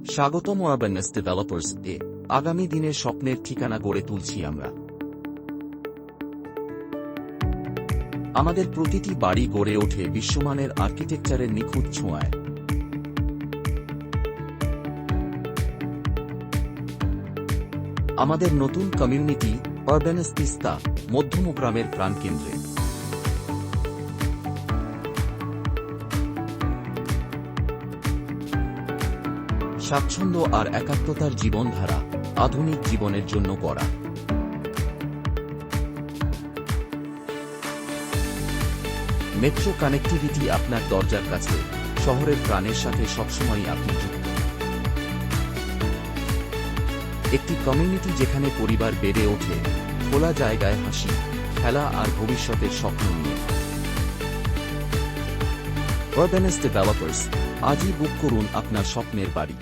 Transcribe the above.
স্বাগতম আরবানেস ডেভেলপার্স এ। আগামী দিনের স্বপ্নের ঠিকানা গড়ে তুলছি আমরা। আমাদের প্রতিটি বাড়ি গড়ে ওঠে বিশ্বমানের আর্কিটেকচারের নিখুঁত ছোঁয়ায়। আমাদের নতুন কমিউনিটি আরবানেস তিস্তা মধ্যমগ্রামের প্রাণকেন্দ্রে। স্বাচ্ছন্দ্য আর একাত্মতার জীবনধারা আধুনিক জীবনের জন্য গড়া। মেট্রো কানেক্টিভিটি আপনার দরজার কাছে, শহরের প্রাণের সাথে সবসময়ই আপনি যুক্ত। একটি কমিউনিটি যেখানে পরিবার বেড়ে ওঠে খোলা জায়গায়, হাসি, খেলা আর ভবিষ্যতের স্বপ্ন নিয়ে। আরবানেস ডেভেলপার্স, আজই বুক করুন আপনার স্বপ্নের বাড়ি।